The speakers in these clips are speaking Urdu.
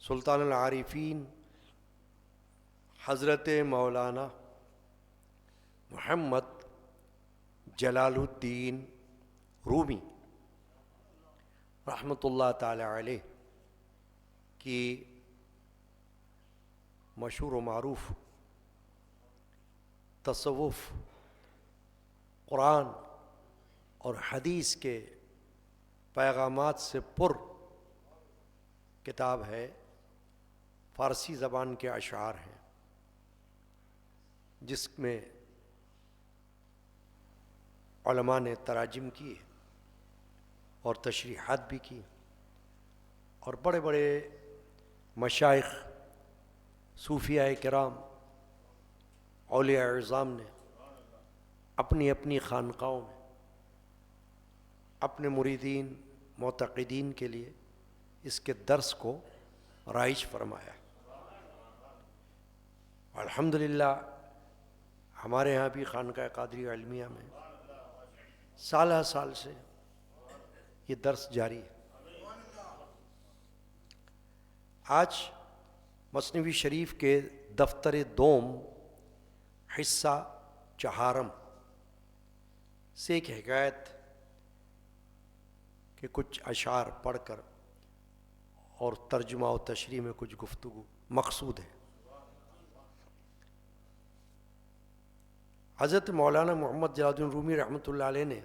سلطان العارفین حضرت مولانا محمد جلال الدین رومی رحمۃ اللہ تعالی علیہ کی مشہور و معروف تصوف، قرآن اور حدیث کے پیغامات سے پر کتاب ہے، فارسی زبان کے اشعار ہیں، جس میں علماء نے تراجم کیے اور تشریحات بھی کی، اور بڑے بڑے مشائخ، صوفیاء کرام، اولیاء اعظام نے اپنی اپنی خانقاہوں میں اپنے مریدین معتقدین کے لیے اس کے درس کو رائج فرمایا۔ الحمدللہ ہمارے ہاں بھی خانقاہ قادریہ علمیہ میں سالہ سال سے یہ درس جاری ہے۔ آج مثنوی شریف کے دفتر دوم حصہ چہارم سے ایک حکایت کہ کچھ اشعار پڑھ کر اور ترجمہ و تشریح میں کچھ گفتگو مقصود ہے۔ حضرت مولانا محمد جلال الدین رومی رحمۃ اللہ علیہ نے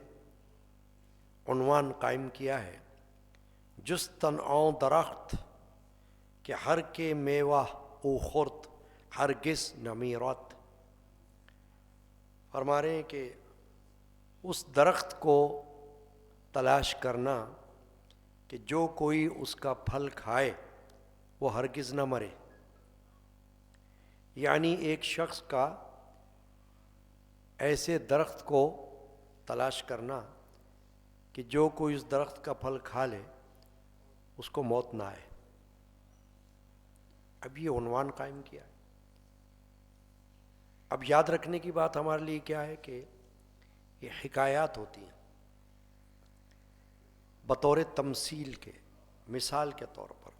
عنوان قائم کیا ہے، جستن آں درخت کہ ہر کے میوہ او خورد ہرگز نمیرات۔ فرما رہے ہیں کہ اس درخت کو تلاش کرنا کہ جو کوئی اس کا پھل کھائے وہ ہرگز نہ مرے، یعنی ایک شخص کا ایسے درخت کو تلاش کرنا کہ جو کوئی اس درخت کا پھل کھا لے اس کو موت نہ آئے۔ اب یہ عنوان قائم کیا ہے۔ اب یاد رکھنے کی بات ہمارے لیے کیا ہے کہ یہ حکایات ہوتی ہیں بطور تمثیل کے، مثال کے طور پر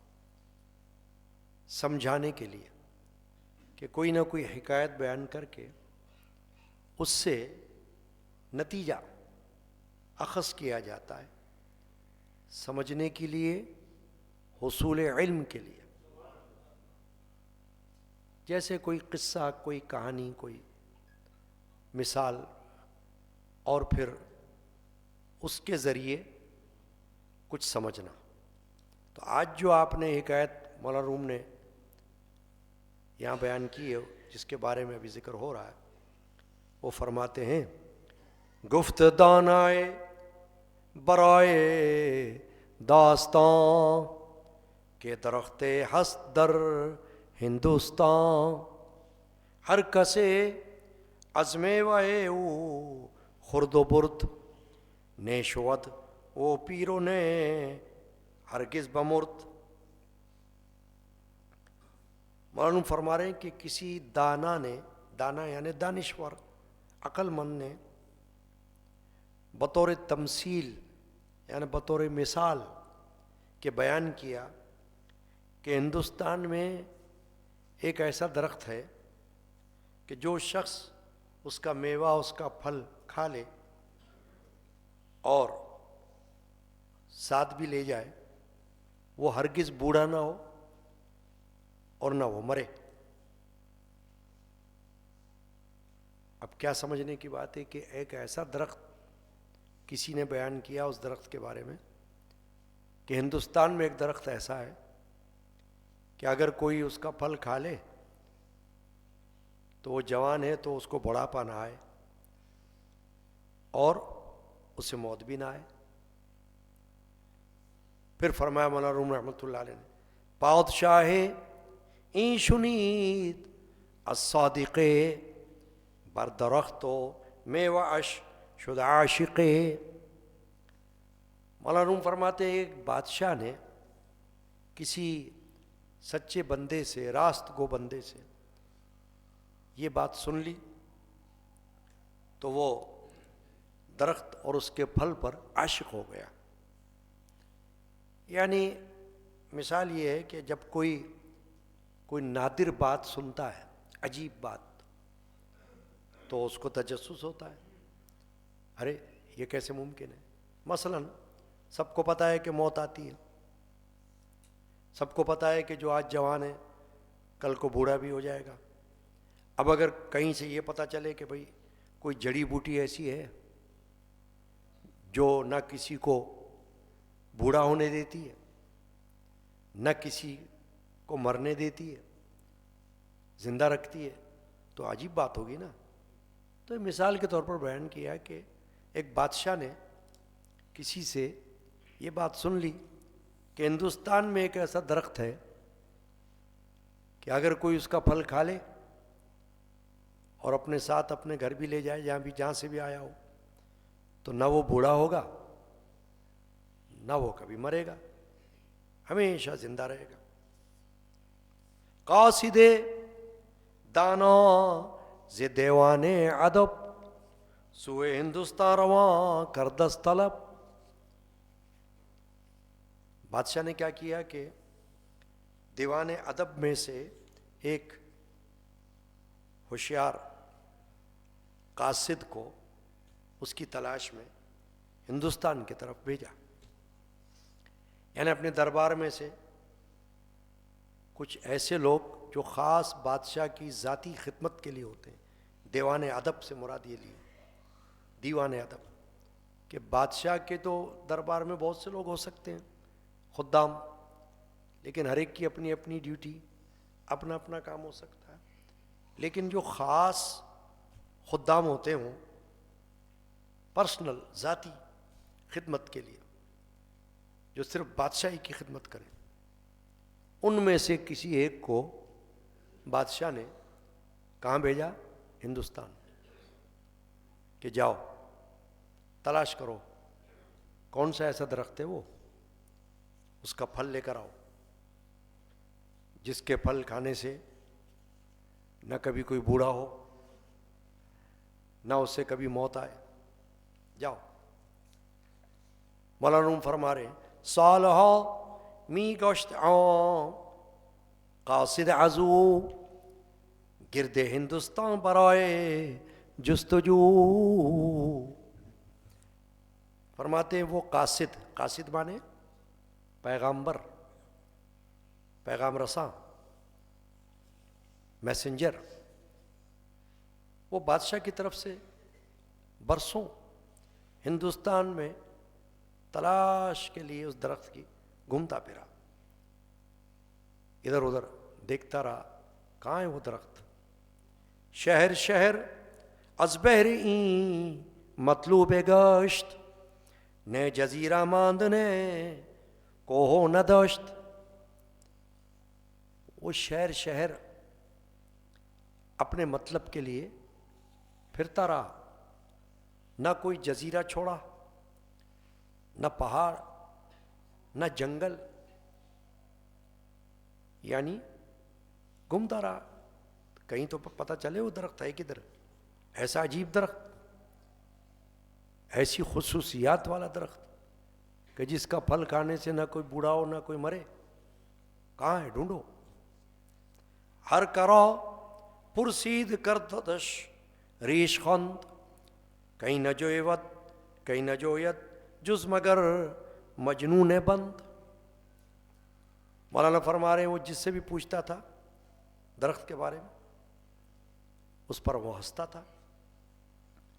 سمجھانے کے لیے، کہ کوئی نہ کوئی حکایت بیان کر کے اس سے نتیجہ اخذ کیا جاتا ہے، سمجھنے کے لیے، حصول علم کے لیے۔ جیسے کوئی قصہ، کوئی کہانی، کوئی مثال، اور پھر اس کے ذریعے کچھ سمجھنا۔ تو آج جو آپ نے حکایت مولانا روم نے یہاں بیان کی ہے، جس کے بارے میں ابھی ذکر ہو رہا ہے، وہ فرماتے ہیں، گفت دانائے برائے داستان کہ درخت ہست در ہندوستان، ہر کسے عزم وے او خرد و برد نیشود او پیرو نے ہرگز بمرد۔ مولانا فرما رہے ہیں کہ کسی دانا نے، دانا یعنی دانشور، عقل مند نے بطور تمثیل یعنی بطور مثال کے بیان کیا کہ ہندوستان میں ایک ایسا درخت ہے کہ جو شخص اس کا میوہ، اس کا پھل کھا لے اور ساتھ بھی لے جائے، وہ ہرگز بوڑھا نہ ہو اور نہ وہ مرے۔ اب کیا سمجھنے کی بات ہے کہ ایک ایسا درخت کسی نے بیان کیا اس درخت کے بارے میں کہ ہندوستان میں ایک درخت ایسا ہے کہ اگر کوئی اس کا پھل کھا لے تو وہ جوان ہے تو اس کو بڑھاپا نہ آئے اور اسے موت بھی نہ آئے۔ پھر فرمایا مولانا روم رحمۃ اللہ علیہ نے، پادشاہ این شنید الصادق بر درخت و میوہ اش شد عاشق۔ مولانا روم فرماتے ہیں ایک بادشاہ نے کسی سچے بندے سے، راست گو بندے سے یہ بات سن لی تو وہ درخت اور اس کے پھل پر عاشق ہو گیا۔ یعنی مثال یہ ہے کہ جب کوئی نادر بات سنتا ہے، عجیب بات، تو اس کو تجسس ہوتا ہے، ارے یہ کیسے ممکن ہے؟ مثلا سب کو پتہ ہے کہ موت آتی ہے، سب کو پتہ ہے کہ جو آج جوان ہے کل کو بوڑھا بھی ہو جائے گا۔ اب اگر کہیں سے یہ پتہ چلے کہ بھئی کوئی جڑی بوٹی ایسی ہے جو نہ کسی کو بوڑھا ہونے دیتی ہے، نہ کسی کو مرنے دیتی ہے، زندہ رکھتی ہے، تو عجیب بات ہوگی نا۔ تو مثال کے طور پر بیان کیا کہ ایک بادشاہ نے کسی سے یہ بات سن لی کہ ہندوستان میں ایک ایسا درخت ہے کہ اگر کوئی اس کا پھل کھا لے اور اپنے ساتھ اپنے گھر بھی لے جائے، جہاں سے بھی آیا ہو، تو نہ وہ بوڑھا ہوگا نہ وہ کبھی مرے گا، ہمیشہ زندہ رہے گا۔ قاصد دانا ز دیوان ادب، سوئے ہندوستان رواں کر دست طلب۔ بادشاہ نے کیا کیا کہ دیوان ادب میں سے ایک ہوشیار قاصد کو اس کی تلاش میں ہندوستان کی طرف بھیجا، یعنی اپنے دربار میں سے کچھ ایسے لوگ جو خاص بادشاہ کی ذاتی خدمت کے لیے ہوتے ہیں۔ دیوان ادب سے مراد یہ لیے دیوان ادب کہ بادشاہ کے تو دربار میں بہت سے لوگ ہو سکتے ہیں، خدام، لیکن ہر ایک کی اپنی اپنی ڈیوٹی، اپنا اپنا کام ہو سکتا ہے، لیکن جو خاص خدام ہوتے ہوں پرسنل ذاتی خدمت کے لیے، جو صرف بادشاہی کی خدمت کریں، ان میں سے کسی ایک کو بادشاہ نے کہاں بھیجا؟ ہندوستان، کہ جاؤ تلاش کرو کون سا ایسا درخت ہے وہ، اس کا پھل لے کر آؤ جس کے پھل کھانے سے نہ کبھی کوئی بوڑھا ہو نہ اس سے کبھی موت آئے۔ جاؤ۔ مولانا روم فرما رہے ہیں سالها می گشت قاصد عزو، گرد ہندوستان برائے جستجو۔ فرماتے ہیں وہ قاصد مانے پیغامبر، پیغام رساں، میسنجر، وہ بادشاہ کی طرف سے برسوں ہندوستان میں تلاش کے لیے اس درخت کی گھومتا پھرا، ادھر ادھر دیکھتا رہا کہاں ہے وہ درخت۔ شہر شہر از بہر این مطلوب گشت، نے جزیرہ ماندنے کوہ نداشت۔ وہ شہر شہر اپنے مطلب کے لیے پھرتا رہا، نہ کوئی جزیرہ چھوڑا، نہ پہاڑ، نہ جنگل، یعنی گھومتا رہا کہیں تو پتہ چلے وہ درخت ہے کدھر، ایسا عجیب درخت، ایسی خصوصیات والا درخت کہ جس کا پھل کھانے سے نہ کوئی بوڑھا ہو نہ کوئی مرے، کہاں ہے؟ ڈھونڈو۔ ہر کرو پرسید کردش ریش خند، کہیں نہ جویت کہیں نہ جویت جز مگر مجنون بند۔ مولانا فرما رہے ہیں وہ جس سے بھی پوچھتا تھا درخت کے بارے میں، اس پر وہ ہنستا تھا،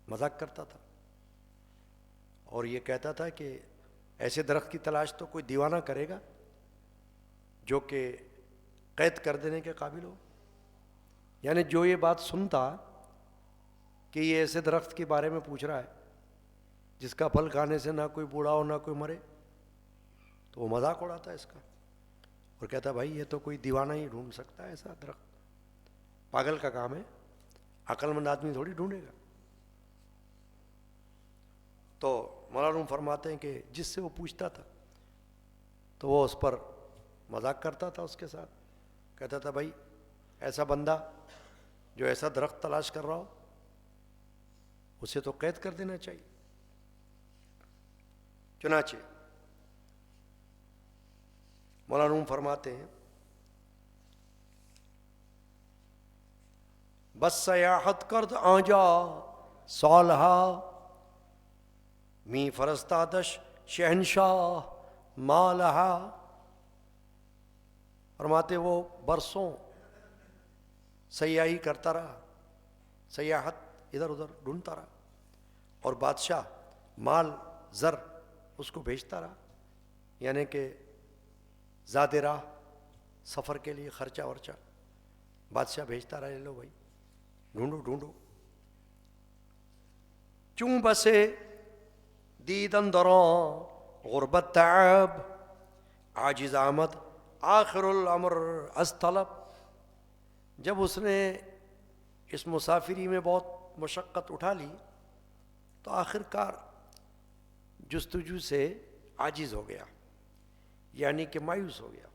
مذاق کرتا تھا، اور یہ کہتا تھا کہ ایسے درخت کی تلاش تو کوئی دیوانہ کرے گا جو کہ قید کر دینے کے قابل ہو۔ یعنی جو یہ بات سنتا کہ یہ ایسے درخت کے بارے میں پوچھ رہا ہے جس کا پھل کھانے سے نہ کوئی بوڑھا ہو نہ کوئی مرے، تو وہ مذاق اڑاتا ہے اس کا اور کہتا بھائی یہ تو کوئی دیوانہ ہی ڈھونڈ سکتا ہے ایسا درخت، پاگل کا کام ہے، عقل مند آدمی تھوڑی ڈھونڈے گا۔ تو مولانا فرماتے ہیں کہ جس سے وہ پوچھتا تھا تو وہ اس پر مذاق کرتا تھا، اس کے ساتھ کہتا تھا بھائی ایسا بندہ جو ایسا درخت تلاش کر رہا ہو اسے تو قید کر دینا چاہیے۔ چنانچہ مولانا روم فرماتے ہیں بس سیاحت کرد آنجا صالحہ می فرستادش شہنشاہ مالہا. فرماتے وہ برسوں سیاحی کرتا رہا، سیاحت ادھر ادھر ڈھونڈتا رہا، اور بادشاہ مال زر اس کو بھیجتا رہا، یعنی کہ زیادہ راہ سفر کے لیے خرچہ ورچہ بادشاہ بھیجتا رہا، لے لو بھائی ڈھونڈو ڈھونڈو. چوں بسے دید اندراں غربت تعب عاجز آمد آخر الامر از طلب. جب اس نے اس مسافری میں بہت مشقت اٹھا لی تو آخر کار جستجو سے عاجز ہو گیا، یعنی کہ مایوس ہو گیا.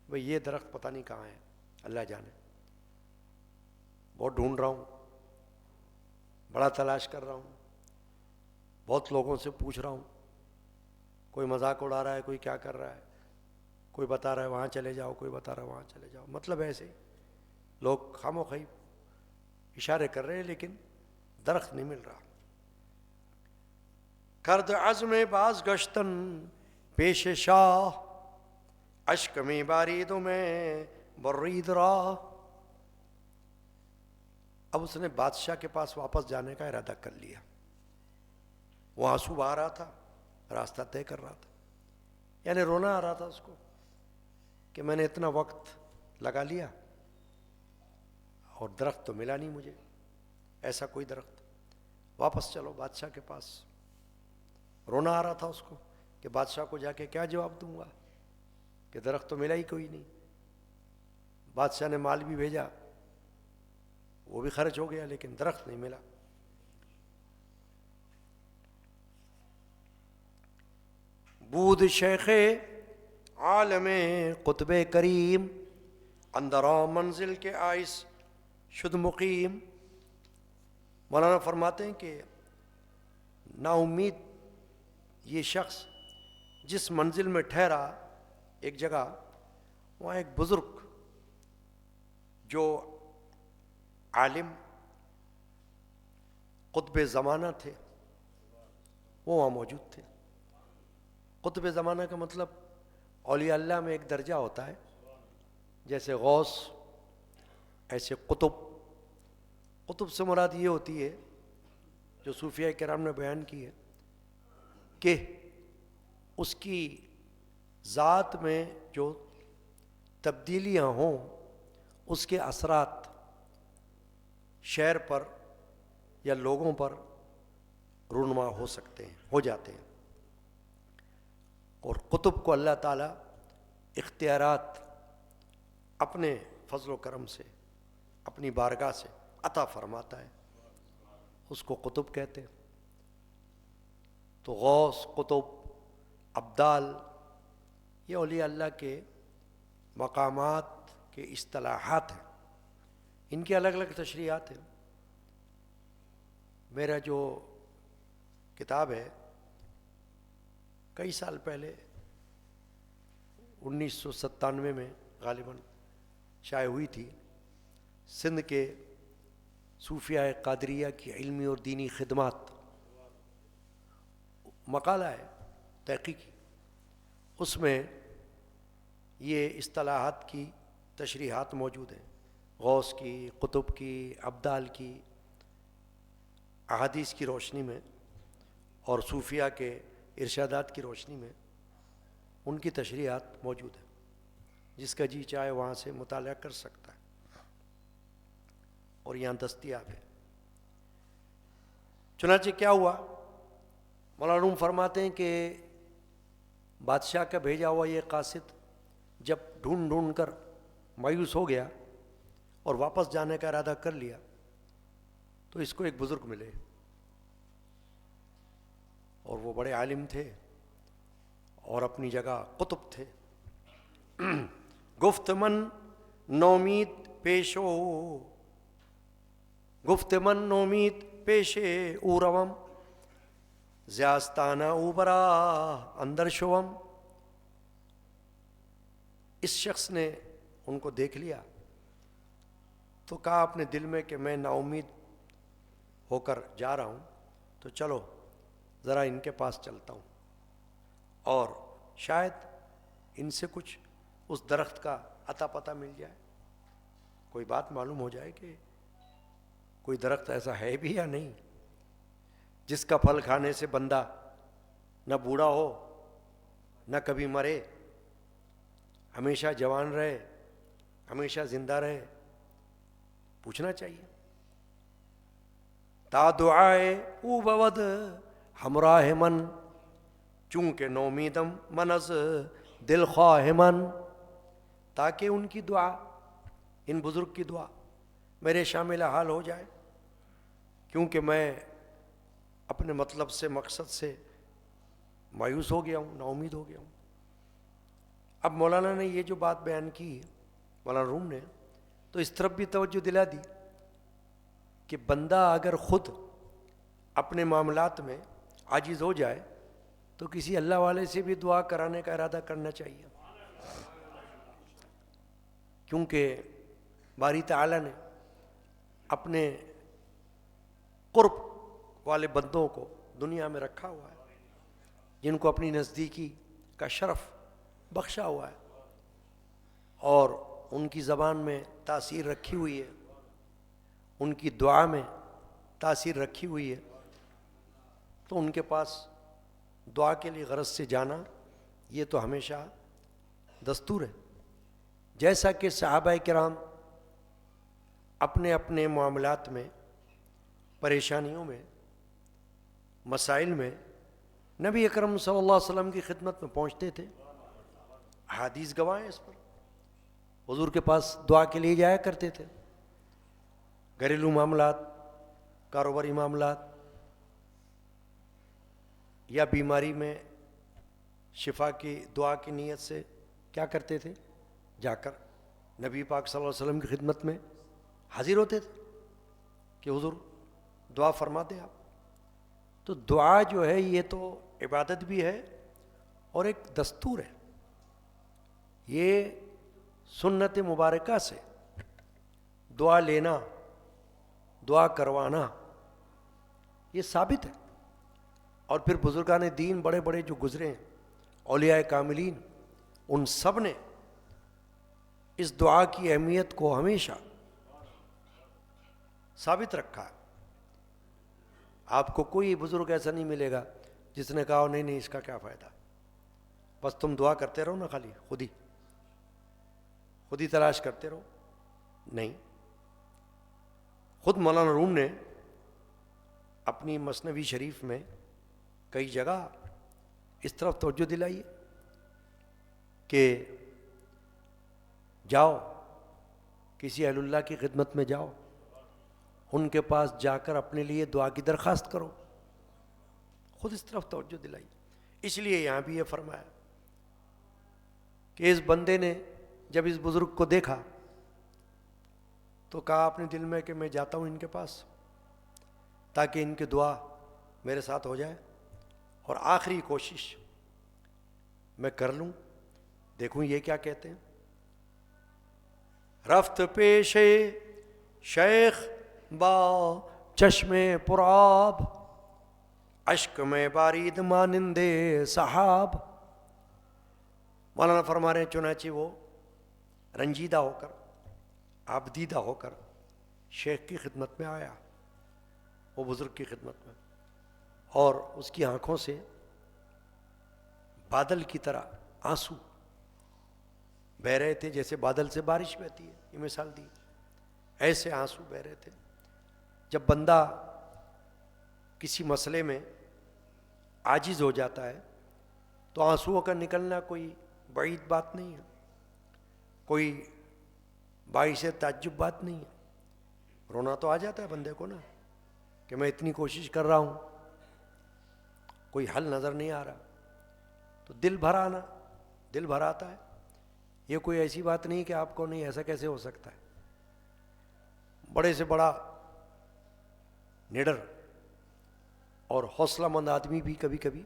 بھئی یہ درخت پتہ نہیں کہاں ہے، اللہ جانے، بہت ڈھونڈ رہا ہوں، بڑا تلاش کر رہا ہوں، بہت لوگوں سے پوچھ رہا ہوں، کوئی مذاق اڑا رہا ہے، کوئی کیا کر رہا ہے، کوئی بتا رہا ہے وہاں چلے جاؤ، کوئی بتا رہا ہے وہاں چلے جاؤ. مطلب ایسے لوگ خام و خواہ اشارے کر رہے ہیں لیکن درخت نہیں مل رہا. کرد عزم باز گشتن پیش شاہ اشک میں باریدوں میں برید راہ. اب اس نے بادشاہ کے پاس واپس جانے کا ارادہ کر لیا. وہ آنسو بہا رہا تھا، راستہ طے کر رہا تھا، یعنی رونا آ رہا تھا اس کو کہ میں نے اتنا وقت لگا لیا اور درخت تو ملا نہیں مجھے، ایسا کوئی درخت. واپس چلو بادشاہ کے پاس. رونا آ رہا تھا اس کو کہ بادشاہ کو جا کے کیا جواب دوں گا کہ درخت تو ملا ہی کوئی نہیں. بادشاہ نے مال بھی بھیجا، وہ بھی خرچ ہو گیا، لیکن درخت نہیں ملا. بود شیخ عالم قطب کریم اندرا منزل کے آئس شد مقیم. مولانا فرماتے ہیں کہ نا امید یہ شخص جس منزل میں ٹھہرا ایک جگہ، وہاں ایک بزرگ جو عالم قطب زمانہ تھے وہ وہاں موجود تھے. قطب زمانہ کا مطلب اولیاء اللہ میں ایک درجہ ہوتا ہے، جیسے غوث ایسے قطب. قطب سے مراد یہ ہوتی ہے جو صوفیاء کرام نے بیان کی ہے کہ اس کی ذات میں جو تبدیلیاں ہوں اس کے اثرات شہر پر یا لوگوں پر رونما ہو سکتے ہیں، ہو جاتے ہیں. اور قطب کو اللہ تعالیٰ اختیارات اپنے فضل و کرم سے اپنی بارگاہ سے عطا فرماتا ہے، اس کو قطب کہتے ہیں. تو غوث، قطب، ابدال یہ اولیاء اللہ کے مقامات کے اصطلاحات ہیں، ان کی الگ الگ تشریحات ہیں. میرا جو کتاب ہے کئی سال پہلے 1997 میں غالباً شائع ہوئی تھی، سندھ کے صوفیاء قادریہ کی علمی اور دینی خدمات، مقالہ ہے تحقیقی. اس میں یہ اصطلاحات کی تشریحات موجود ہیں، غوث کی، قطب کی، ابدال کی، احادیث کی روشنی میں اور صوفیاء کے ارشادات کی روشنی میں ان کی تشریحات موجود ہیں. جس کا جی چاہے وہاں سے مطالعہ کر سکتا ہے اور یہاں دستیاب ہے. چنانچہ کیا ہوا، مولانا روم فرماتے ہیں کہ بادشاہ کا بھیجا ہوا یہ قاصد جب ڈھونڈ ڈھونڈ کر مایوس ہو گیا اور واپس جانے کا ارادہ کر لیا تو اس کو ایک بزرگ ملے، اور وہ بڑے عالم تھے اور اپنی جگہ قطب تھے. گفت من نومید پیشو گفت من نومید پیشے او روم زیاستانہ او برا اندر شوم. اس شخص نے ان کو دیکھ لیا تو کہا اپنے دل میں کہ میں نا امید ہو کر جا رہا ہوں، تو چلو ذرا ان کے پاس چلتا ہوں اور شاید ان سے کچھ اس درخت کا عطا پتہ مل جائے، کوئی بات معلوم ہو جائے کہ کوئی درخت ایسا ہے بھی یا نہیں جس کا پھل کھانے سے بندہ نہ بوڑھا ہو نہ کبھی مرے، ہمیشہ جوان رہے، ہمیشہ زندہ رہے۔ پوچھنا چاہیے۔ تا دعائے او بود ہمراہ من، چونکہ نومیدم من از دل خواہ من، تاکہ ان کی دعا، ان بزرگ کی دعا میرے شامل حال ہو جائے، کیونکہ میں اپنے مطلب سے، مقصد سے مایوس ہو گیا ہوں، نا امید ہو گیا ہوں۔ اب مولانا نے یہ جو بات بیان کی، مولانا روم نے، تو اس طرف بھی توجہ دلا دی کہ بندہ اگر خود اپنے معاملات میں عاجز ہو جائے تو کسی اللہ والے سے بھی دعا کرانے کا ارادہ کرنا چاہیے، کیونکہ باری تعالیٰ نے اپنے قرب والے بندوں کو دنیا میں رکھا ہوا ہے، جن کو اپنی نزدیکی کا شرف بخشا ہوا ہے اور ان کی زبان میں تاثیر رکھی ہوئی ہے، ان کی دعا میں تاثیر رکھی ہوئی ہے، تو ان کے پاس دعا کے لیے غرض سے جانا یہ تو ہمیشہ دستور ہے۔ جیسا کہ صحابہ کرام اپنے اپنے معاملات میں، پریشانیوں میں، مسائل میں نبی اکرم صلی اللہ علیہ وسلم کی خدمت میں پہنچتے تھے، احادیث گواہ ہیں اس پر، حضور کے پاس دعا کے لیے جایا کرتے تھے، گھریلو معاملات، کاروباری معاملات یا بیماری میں شفا کی دعا کی نیت سے کیا کرتے تھے؟ جا کر نبی پاک صلی اللہ علیہ وسلم کی خدمت میں حاضر ہوتے تھے کہ حضور دعا فرما دیں آپ۔ تو دعا جو ہے یہ تو عبادت بھی ہے اور ایک دستور ہے، یہ سنت مبارکہ سے دعا لینا، دعا کروانا یہ ثابت ہے۔ اور پھر بزرگان دین بڑے بڑے جو گزرے ہیں، اولیاء کاملین، ان سب نے اس دعا کی اہمیت کو ہمیشہ ثابت رکھا ہے۔ آپ کو کوئی بزرگ ایسا نہیں ملے گا جس نے کہا نہیں اس کا کیا فائدہ، بس تم دعا کرتے رہو نا، خالی خود ہی تلاش کرتے رہو۔ نہیں، خود مولانا روم نے اپنی مثنوی شریف میں کئی جگہ اس طرف توجہ دلائی کہ جاؤ کسی اہل اللہ کی خدمت میں جاؤ، ان کے پاس جا کر اپنے لیے دعا کی درخواست کرو، خود اس طرف توجہ دلائی۔ اس لیے یہاں بھی یہ فرمایا کہ اس بندے نے جب اس بزرگ کو دیکھا تو کہا اپنے دل میں کہ میں جاتا ہوں ان کے پاس تاکہ ان کی دعا میرے ساتھ ہو جائے، اور آخری کوشش میں کر لوں، دیکھوں یہ کیا کہتے ہیں۔ رفت پیش شیخ با چشم پرآب، اشک میں بارید مانندے صحاب۔ مولانا فرما رہے ہیں چنانچہ وہ رنجیدہ ہو کر، آبدیدہ ہو کر شیخ کی خدمت میں آیا، وہ بزرگ کی خدمت میں، اور اس کی آنکھوں سے بادل کی طرح آنسو بہہ رہے تھے، جیسے بادل سے بارش بہتی ہے، یہ مثال دی، ایسے آنسو بہہ رہے تھے۔ جب بندہ کسی مسئلے میں عاجز ہو جاتا ہے تو آنسوؤں کا نکلنا کوئی بعید بات نہیں ہے، کوئی باعث تعجب بات نہیں ہے۔ رونا تو آ جاتا ہے بندے کو نا، کہ میں اتنی کوشش کر رہا ہوں، کوئی حل نظر نہیں آ رہا، تو دل بھر آتا ہے۔ یہ کوئی ایسی بات نہیں کہ آپ کو نہیں ایسا کیسے ہو سکتا ہے۔ بڑے سے بڑا نڈر اور حوصلہ مند آدمی بھی کبھی کبھی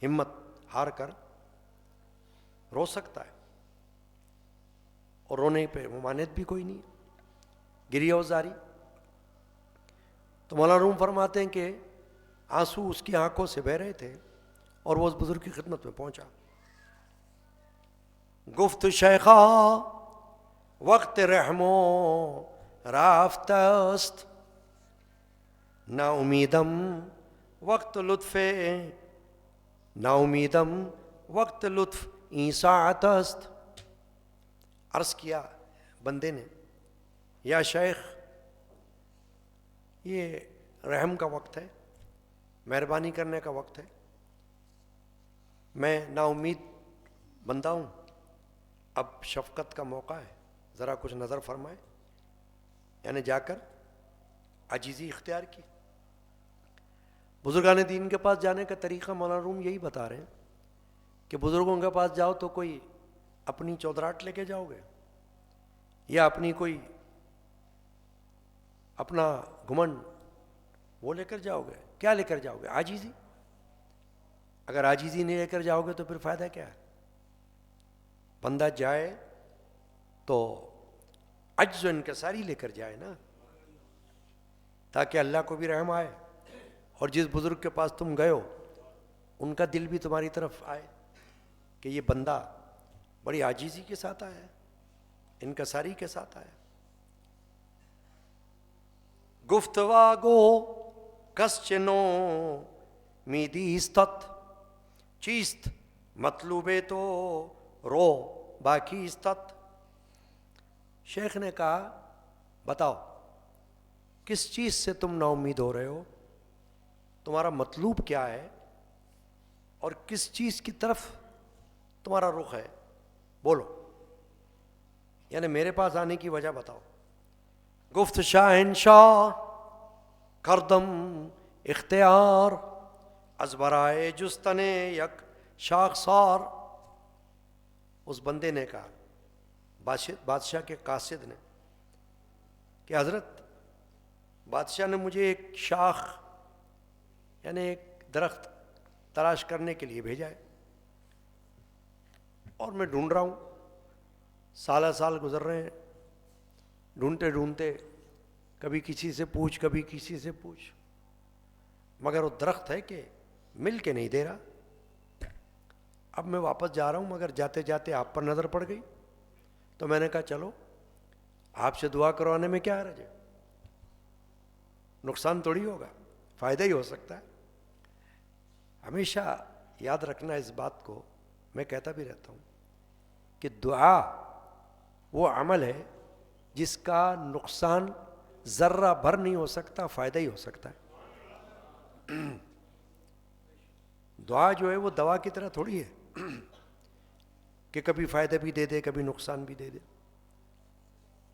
ہمت ہار کر رو سکتا ہے، اور رونے پہ ممانعت بھی کوئی نہیں، گریہ و زاری۔ تو مولانا روم فرماتے ہیں کہ آنسو اس کی آنکھوں سے بہہ رہے تھے اور وہ اس بزرگ کی خدمت میں پہنچا۔ گفت شیخا وقت رحم و رافت است، نا امیدم وقت لطف، نا امیدم وقت لطف ایساعت است۔ عرض کیا بندے نے، یا شیخ یہ رحم کا وقت ہے، مہربانی کرنے کا وقت ہے، میں نا امید بندہ ہوں، اب شفقت کا موقع ہے، ذرا کچھ نظر فرمائے۔ یعنی جا کر عاجزی اختیار کی۔ بزرگان دین کے پاس جانے کا طریقہ مولانا روم یہی بتا رہے ہیں کہ بزرگوں کے پاس جاؤ تو کوئی اپنی چودراہٹ لے کے جاؤ گے یا اپنی کوئی اپنا گھمنڈ وہ لے کر جاؤ گے؟ کیا لے کر جاؤ گے؟ عاجزی۔ اگر عاجزی نہیں لے کر جاؤ گے تو پھر فائدہ کیا ہے؟ بندہ جائے تو عجز و انکساری لے کر جائے نا، تاکہ اللہ کو بھی رحم آئے، اور جس بزرگ کے پاس تم گئے ہو ان کا دل بھی تمہاری طرف آئے کہ یہ بندہ بڑی عاجزی کے ساتھ آیا ہے، انکساری کے ساتھ آیا۔ گفتواگو کس چنو میدی استت، چیست مطلوبے تو رو باقی استت۔ شیخ نے کہا بتاؤ کس چیز سے تم نا امید ہو رہے ہو، تمہارا مطلوب کیا ہے، اور کس چیز کی طرف تمہارا رخ ہے، بولو، یعنی میرے پاس آنے کی وجہ بتاؤ۔ گفت شاہنشاہ کردم اختیار، از برائے جستن یک شاخسار۔ اس بندے نے کہا، بادشاہ کے قاصد نے، کہ حضرت بادشاہ نے مجھے ایک شاخ یعنی ایک درخت تلاش کرنے کے لیے بھیجا ہے، اور میں ڈھونڈ رہا ہوں، سالہ سال گزر رہے ہیں، ڈھونڈتے ڈھونڈتے کبھی کسی سے پوچھ کبھی کسی سے پوچھ، مگر وہ درخت ہے کہ مل کے نہیں دے رہا۔ اب میں واپس جا رہا ہوں، مگر جاتے جاتے آپ پر نظر پڑ گئی، تو میں نے کہا چلو آپ سے دعا کروانے میں کیا حرج ہے، نقصان تھوڑی ہوگا، فائدہ ہی ہو سکتا ہے۔ ہمیشہ یاد رکھنا اس بات کو، میں کہتا بھی رہتا ہوں کہ دعا وہ عمل ہے جس کا نقصان ذرہ بھر نہیں ہو سکتا، فائدہ ہی ہو سکتا ہے۔ دعا جو ہے وہ دوا کی طرح تھوڑی ہے کہ کبھی فائدہ بھی دے دے کبھی نقصان بھی دے دے۔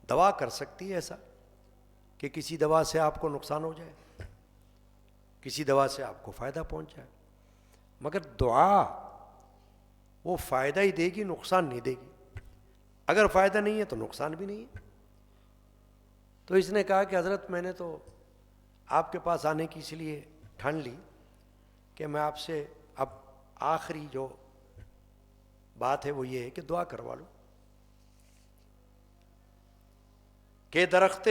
دوا کر سکتی ہے ایسا کہ کسی دوا سے آپ کو نقصان ہو جائے، کسی دوا سے آپ کو فائدہ پہنچ جائے، مگر دعا وہ فائدہ ہی دے گی، نقصان نہیں دے گی۔ اگر فائدہ نہیں ہے تو نقصان بھی نہیں ہے۔ تو اس نے کہا کہ حضرت میں نے تو آپ کے پاس آنے کی اس لیے ٹھان لی کہ میں آپ سے اب آخری جو بات ہے وہ یہ ہے کہ دعا کروا لوں کہ درخت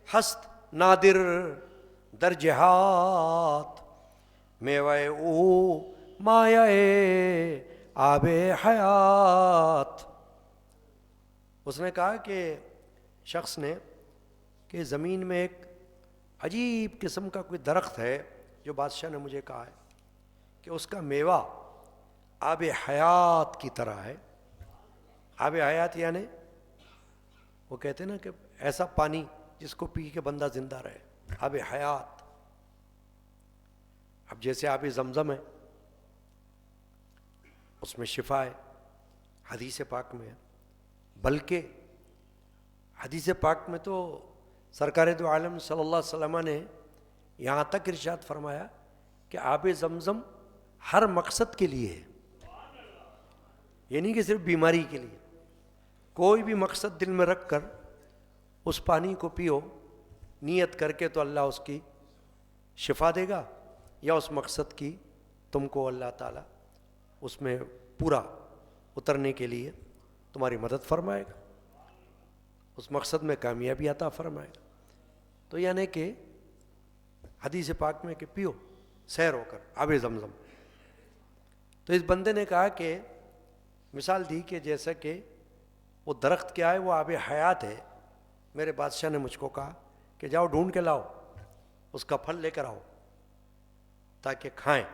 ہست نادر در جہات، میوہ او مایہ آب حیات۔ اس نے کہا کہ شخص نے کہ زمین میں ایک عجیب قسم کا کوئی درخت ہے جو بادشاہ نے مجھے کہا ہے کہ اس کا میوہ آب حیات کی طرح ہے۔ آب حیات یعنی وہ کہتے ہیں نا کہ ایسا پانی جس کو پی کے بندہ زندہ رہے، آب حیات۔ اب جیسے آب زمزم ہے اس میں شفا ہے، حدیث پاک میں ہے، بلکہ حدیث پاک میں تو سرکار دو عالم صلی اللہ علیہ وسلم نے یہاں تک ارشاد فرمایا کہ آب زمزم ہر مقصد کے لیے ہے، یہ نہیں کہ صرف بیماری کے لیے۔ کوئی بھی مقصد دل میں رکھ کر اس پانی کو پیو نیت کر کے تو اللہ اس کی شفا دے گا، یا اس مقصد کی تم کو اللہ تعالیٰ اس میں پورا اترنے کے لیے تمہاری مدد فرمائے گا۔ اس مقصد میں کامیابی عطا فرمائے گا. تو یعنی کہ حدیث پاک میں کہ پیو سیر ہو کر آب زمزم. تو اس بندے نے کہا کہ مثال دی کہ جیسا کہ وہ درخت کیا ہے, وہ آب حیات ہے. میرے بادشاہ نے مجھ کو کہا کہ جاؤ ڈھونڈ کے لاؤ, اس کا پھل لے کر آؤ تاکہ کھائیں.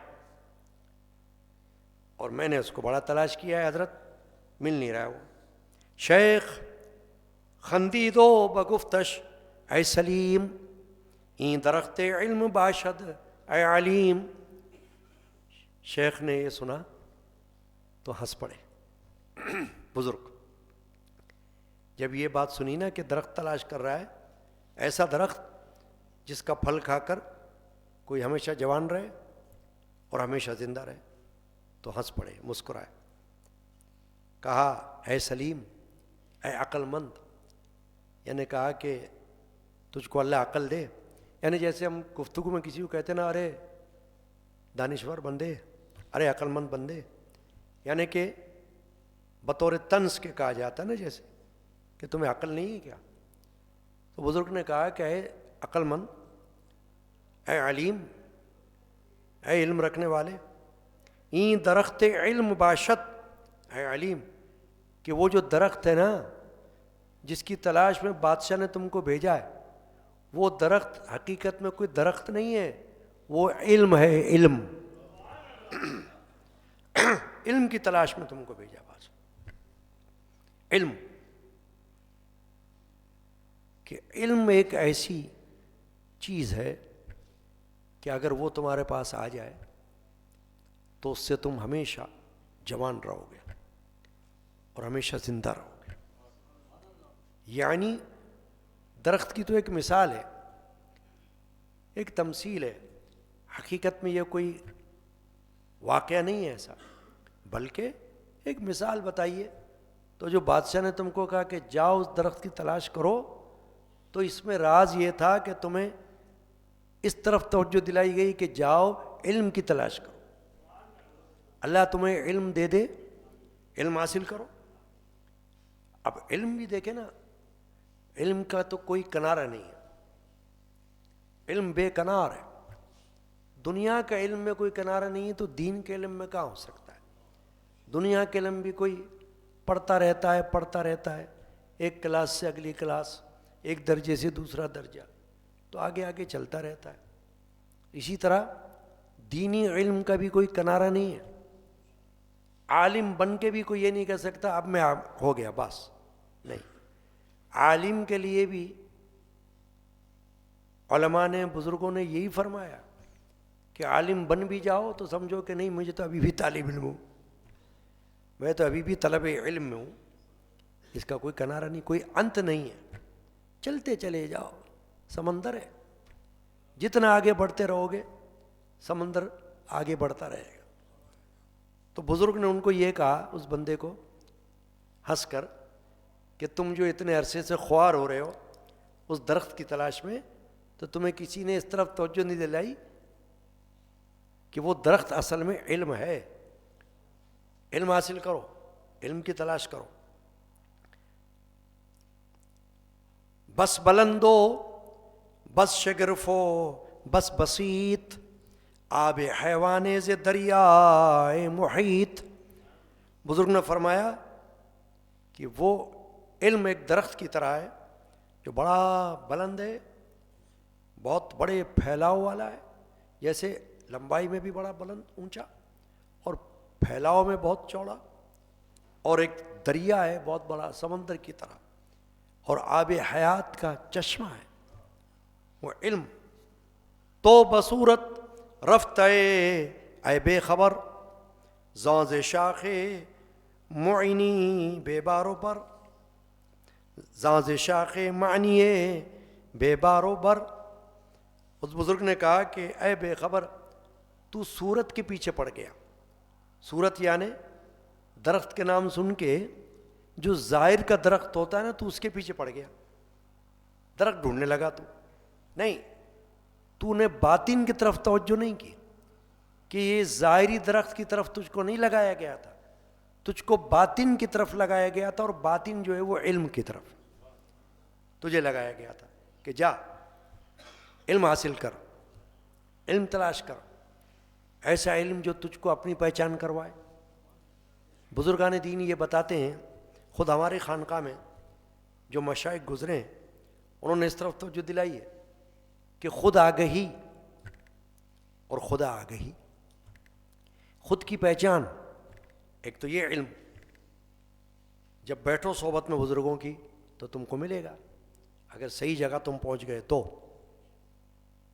اور میں نے اس کو بڑا تلاش کیا ہے حضرت, مل نہیں رہا ہے وہ. شیخ خندیدو بگفتش اے سلیم, این درخت علم باشد اے علیم. شیخ نے یہ سنا تو ہنس پڑے. بزرگ جب یہ بات سنی نا کہ درخت تلاش کر رہا ہے, ایسا درخت جس کا پھل کھا کر کوئی ہمیشہ جوان رہے اور ہمیشہ زندہ رہے, تو ہنس پڑے, مسکرائے. کہا اے سلیم, اے عقل مند, یعنی کہا کہ تجھ کو اللہ عقل دے. یعنی جیسے ہم گفتگو میں کسی کو کہتے نا ارے دانشور بندے, ارے عقل مند بندے, یعنی کہ بطور طنز کے کہا جاتا ہے نا, جیسے کہ تمہیں عقل نہیں ہے کیا. تو بزرگ نے کہا کہ اے عقل مند, اے علیم, اے علم رکھنے والے, این درخت علم باشد اے علیم, کہ وہ جو درخت ہے نا جس کی تلاش میں بادشاہ نے تم کو بھیجا ہے, وہ درخت حقیقت میں کوئی درخت نہیں ہے, وہ علم ہے. علم علم کی تلاش میں تم کو بھیجا بادشاہ. علم کہ علم ایک ایسی چیز ہے کہ اگر وہ تمہارے پاس آ جائے تو اس سے تم ہمیشہ جوان رہو گے اور ہمیشہ زندہ رہو گے. یعنی درخت کی تو ایک مثال ہے, ایک تمثیل ہے. حقیقت میں یہ کوئی واقعہ نہیں ہے ایسا, بلکہ ایک مثال بتائیے. تو جو بادشاہ نے تم کو کہا کہ جاؤ اس درخت کی تلاش کرو, تو اس میں راز یہ تھا کہ تمہیں اس طرف توجہ دلائی گئی کہ جاؤ علم کی تلاش کرو. اللہ تمہیں علم دے دے, علم حاصل کرو. اب علم بھی دیکھیں نا, علم کا تو کوئی کنارہ نہیں ہے, علم بے کنار ہے. دنیا کا علم میں کوئی کنارہ نہیں ہے تو دین کے علم میں کہاں ہو سکتا ہے. دنیا کے علم بھی کوئی پڑھتا رہتا ہے, پڑھتا رہتا ہے, ایک کلاس سے اگلی کلاس, ایک درجے سے دوسرا درجہ, تو آگے آگے چلتا رہتا ہے. اسی طرح دینی علم کا بھی کوئی کنارہ نہیں ہے. عالم بن کے بھی کوئی یہ نہیں کہہ سکتا اب میں ہو گیا بس, نہیں. عالم کے لیے بھی علماء نے, بزرگوں نے یہی فرمایا کہ عالم بن بھی جاؤ تو سمجھو کہ نہیں مجھے تو ابھی بھی طالب علم ہوں, میں تو ابھی بھی طلب علم میں ہوں. اس کا کوئی کنارہ نہیں, کوئی انت نہیں ہے. چلتے چلے جاؤ, سمندر ہے, جتنا آگے بڑھتے رہو گے سمندر آگے بڑھتا رہے گا. تو بزرگ نے ان کو یہ کہا, اس بندے کو ہنس کر, کہ تم جو اتنے عرصے سے خوار ہو رہے ہو اس درخت کی تلاش میں, تو تمہیں کسی نے اس طرف توجہ نہیں دلائی کہ وہ درخت اصل میں علم ہے. علم حاصل کرو, علم کی تلاش کرو. بس بلندو بس شگرفو بس بسیط, آب حیوانے سے دریائے محیط. بزرگ نے فرمایا کہ وہ علم ایک درخت کی طرح ہے جو بڑا بلند ہے, بہت بڑے پھیلاؤ والا ہے, جیسے لمبائی میں بھی بڑا بلند اونچا اور پھیلاؤ میں بہت چوڑا, اور ایک دریا ہے بہت بڑا سمندر کی طرح, اور آب حیات کا چشمہ ہے وہ علم. تو بصورت رفت اے بے خبر, زاز شاخ معینی بے بارو بر, زاز شاخ معنی بے بارو بر. اس بزرگ نے کہا کہ اے بے خبر, تو صورت کے پیچھے پڑ گیا. صورت یعنی درخت کے نام سن کے جو ظاہر کا درخت ہوتا ہے نا, تو اس کے پیچھے پڑ گیا, درخت ڈھونڈنے لگا. تو نہیں, تو نے باطن کی طرف توجہ نہیں کی کہ یہ ظاہری درخت کی طرف تجھ کو نہیں لگایا گیا تھا, تجھ کو باطن کی طرف لگایا گیا تھا, اور باطن جو ہے وہ علم کی طرف. تجھے لگایا گیا تھا کہ جا علم حاصل کر، علم تلاش کر، ایسا علم جو تجھ کو اپنی پہچان کروائے۔ بزرگان دین یہ بتاتے ہیں، خود ہمارے خانقاہ میں جو مشائخ گزرے ہیں انہوں نے اس طرف توجہ دلائی ہے کہ خود آگہی اور خدا آگہی، خود کی پہچان، ایک تو یہ علم، جب بیٹھو صحبت میں بزرگوں کی تو تم کو ملے گا، اگر صحیح جگہ تم پہنچ گئے تو،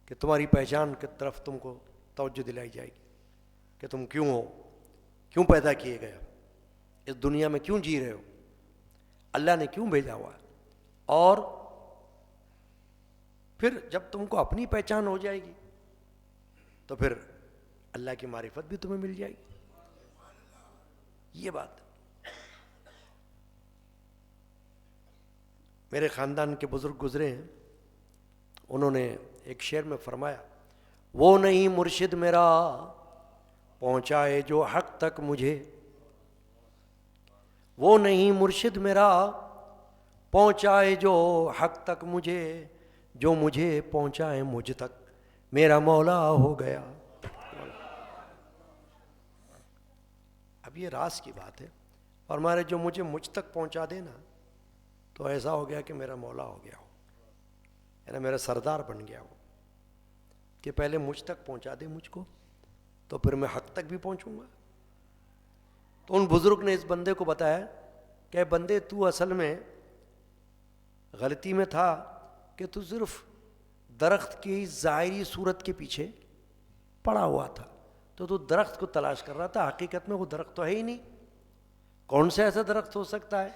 کہ تمہاری پہچان کی طرف تم کو توجہ دلائی جائے گی کہ تم کیوں ہو، کیوں پیدا کیے گئے ہو، اس دنیا میں کیوں جی رہے ہو، اللہ نے کیوں بھیجا ہوا ہے۔ اور پھر جب تم کو اپنی پہچان ہو جائے گی تو پھر اللہ کی معرفت بھی تمہیں مل جائے گی۔ یہ بات میرے خاندان کے بزرگ گزرے ہیں، انہوں نے ایک شعر میں فرمایا، وہ نہیں مرشد میرا پہنچائے جو حق تک مجھے، وہ نہیں مرشد میرا پہنچائے جو حق تک مجھے، جو مجھے پہنچائے مجھ تک میرا مولا ہو گیا۔ اب یہ راز کی بات ہے، اور ہمارے جو مجھے مجھ تک پہنچا دے نا تو ایسا ہو گیا کہ میرا مولا ہو گیا ہو، یعنی میرا سردار بن گیا ہو، کہ پہلے مجھ تک پہنچا دے مجھ کو تو پھر میں حق تک بھی پہنچوں گا۔ تو ان بزرگ نے اس بندے کو بتایا کہ بندے تو اصل میں غلطی میں تھا کہ تو صرف درخت کی ظاہری صورت کے پیچھے پڑا ہوا تھا، تو درخت کو تلاش کر رہا تھا، حقیقت میں وہ درخت تو ہے ہی نہیں۔ کون سا ایسا درخت ہو سکتا ہے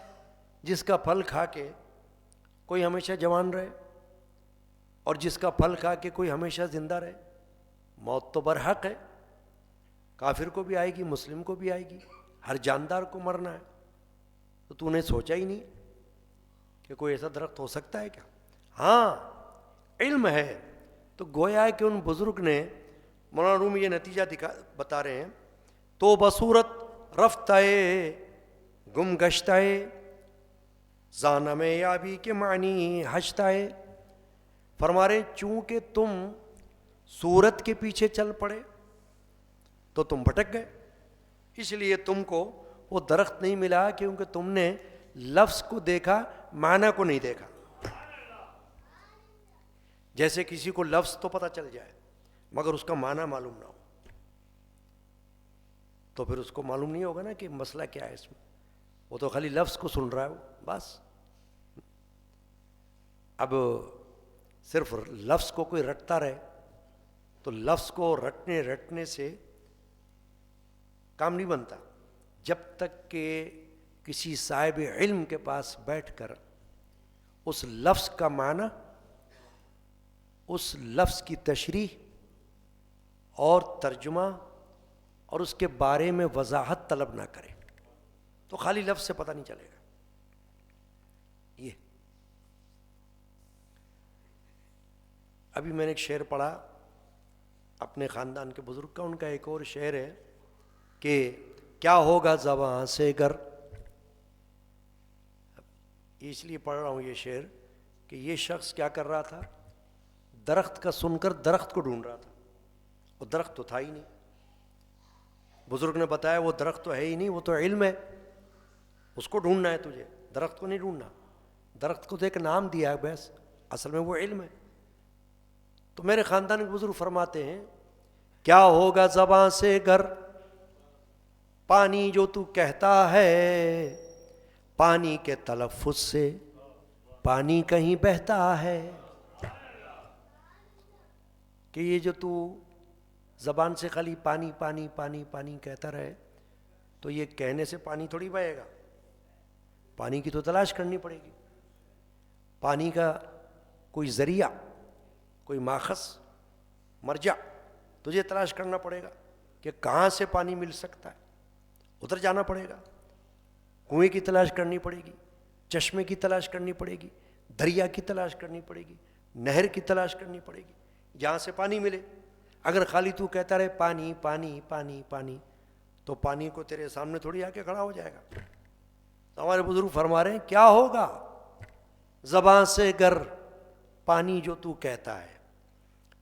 جس کا پھل کھا کے کوئی ہمیشہ جوان رہے، اور جس کا پھل کھا کے کوئی ہمیشہ زندہ رہے؟ موت تو برحق ہے، کافر کو بھی آئے گی، مسلم کو بھی آئے گی، ہر جاندار کو مرنا ہے۔ تو نے سوچا ہی نہیں کہ کوئی ایسا درخت ہو سکتا ہے کیا؟ ہاں علم ہے۔ تو گویا ہے کہ ان بزرگ نے، مولانا رومی یہ نتیجہ بتا رہے ہیں، تو بصورت رفتہ گم گشتہ زانم یابی کے معنی ہشتہ، فرما رہے چونکہ تم صورت کے پیچھے چل پڑے تو تم بھٹک گئے، اس لیے تم کو وہ درخت نہیں ملا، کیونکہ تم نے لفظ کو دیکھا، معنی کو نہیں دیکھا۔ جیسے کسی کو لفظ تو پتہ چل جائے مگر اس کا معنی معلوم نہ ہو، تو پھر اس کو معلوم نہیں ہوگا نا کہ مسئلہ کیا ہے اس میں، وہ تو خالی لفظ کو سن رہا ہے وہ بس۔ اب صرف لفظ کو کوئی رٹتا رہے تو لفظ کو رٹنے سے کام نہیں بنتا، جب تک کہ کسی صاحب علم کے پاس بیٹھ کر اس لفظ کا معنی، اس لفظ کی تشریح اور ترجمہ اور اس کے بارے میں وضاحت طلب نہ کرے تو خالی لفظ سے پتہ نہیں چلے گا۔ یہ ابھی میں نے ایک شعر پڑھا اپنے خاندان کے بزرگ کا، ان کا ایک اور شعر ہے کہ کیا ہوگا زباں سے گر، اس لیے پڑھ رہا ہوں یہ شعر کہ یہ شخص کیا کر رہا تھا، درخت کا سن کر درخت کو ڈھونڈ رہا تھا، وہ درخت تو تھا ہی نہیں۔ بزرگ نے بتایا وہ درخت تو ہے ہی نہیں، وہ تو علم ہے، اس کو ڈھونڈنا ہے تجھے، درخت کو نہیں ڈھونڈنا۔ درخت کو تو ایک نام دیا ہے بس، اصل میں وہ علم ہے۔ تو میرے خاندان کے بزرگ فرماتے ہیں کیا ہوگا زباں سے گر، پانی جو تو کہتا ہے، پانی کے تلفظ سے پانی کہیں بہتا ہے، کہ یہ جو تو زبان سے خالی پانی پانی پانی پانی کہتا رہے تو یہ کہنے سے پانی تھوڑی بہے گا، پانی کی تو تلاش کرنی پڑے گی، پانی کا کوئی ذریعہ، کوئی ماخذ، مرجع تجھے تلاش کرنا پڑے گا کہ کہاں سے پانی مل سکتا ہے، ادھر جانا پڑے گا، کنویں کی تلاش کرنی پڑے گی، چشمے کی تلاش کرنی پڑے گی، دریا کی تلاش کرنی پڑے گی، نہر کی تلاش کرنی پڑے گی، جہاں سے پانی ملے۔ اگر خالی تو کہتا رہے پانی پانی پانی پانی تو پانی کو تیرے سامنے تھوڑی آ کے کھڑا ہو جائے گا۔ تو ہمارے بزرگ فرما رہے ہیں کیا ہوگا زباں سے گر پانی جو تو کہتا ہے،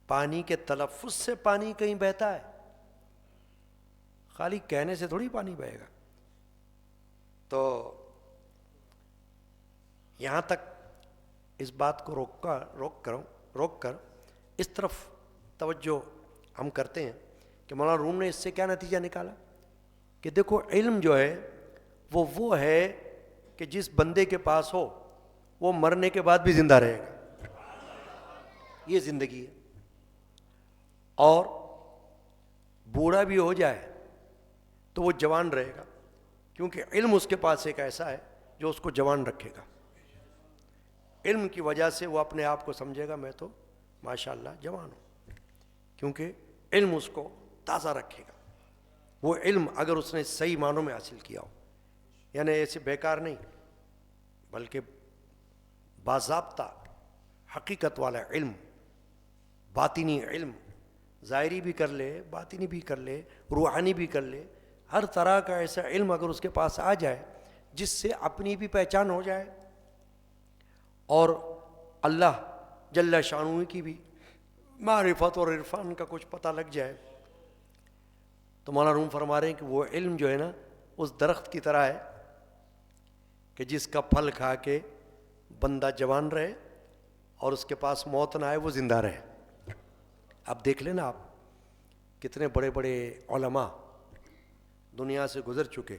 پانی کے تلفظ سے پانی کہیں بہتا ہے؟ خالی کہنے سے تھوڑی پانی بہے گا۔ تو یہاں تک اس بات کو روک کر اس طرف توجہ ہم کرتے ہیں کہ مولانا روم نے اس سے کیا نتیجہ نکالا کہ دیکھو علم جو ہے وہ ہے کہ جس بندے کے پاس ہو وہ مرنے کے بعد بھی زندہ رہے گا، یہ زندگی ہے۔ اور بوڑھا بھی ہو جائے تو وہ جوان رہے گا، کیونکہ علم اس کے پاس ایک ایسا ہے جو اس کو جوان رکھے گا۔ علم کی وجہ سے وہ اپنے آپ کو سمجھے گا میں تو ماشاءاللہ جوان ہوں، کیونکہ علم اس کو تازہ رکھے گا۔ وہ علم اگر اس نے صحیح معنوں میں حاصل کیا ہو، یعنی ایسے بیکار نہیں، بلکہ باضابطہ حقیقت والا علم، باطنی علم، ظاہری بھی کر لے، باطنی بھی کر لے، روحانی بھی کر لے، ہر طرح کا ایسا علم اگر اس کے پاس آ جائے جس سے اپنی بھی پہچان ہو جائے اور اللہ جل شانہ کی بھی معرفت اور عرفان کا کچھ پتہ لگ جائے، تو مولانا روم فرما رہے ہیں کہ وہ علم جو ہے نا اس درخت کی طرح ہے کہ جس کا پھل کھا کے بندہ جوان رہے اور اس کے پاس موت نہ آئے، وہ زندہ رہے۔ اب دیکھ لینا آپ کتنے بڑے بڑے علماء دنیا سے گزر چکے،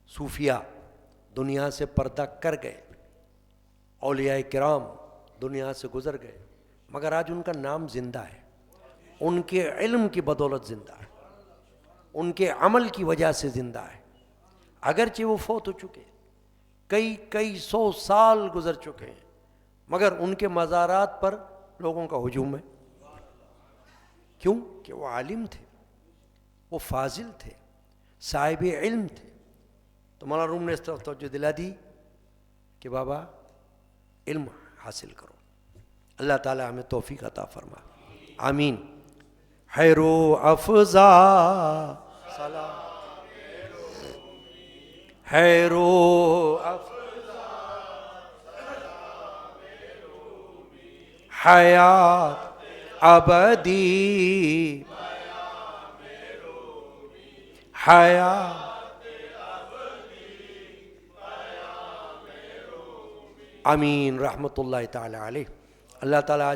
صوفیاء دنیا سے پردہ کر گئے، اولیاء کرام دنیا سے گزر گئے، مگر آج ان کا نام زندہ ہے، ان کے علم کی بدولت زندہ ہے، ان کے عمل کی وجہ سے زندہ ہے۔ اگرچہ وہ فوت ہو چکے، کئی سو سال گزر چکے ہیں، مگر ان کے مزارات پر لوگوں کا ہجوم ہے۔ کیوں؟ کہ وہ عالم تھے، وہ فاضل تھے، صاحب علم تھے۔ تو مولانا روم نے اس طرف توجہ دلا دی کہ بابا علم حاصل کرو۔ اللہ تعالی ہمیں توفیق عطا فرما، آمین۔ خیر و افضا سلام، خیر و افضا حیات ابدی، حیات آمین رحمت اللہ تعالی علیہ۔ اللہ تعالیٰ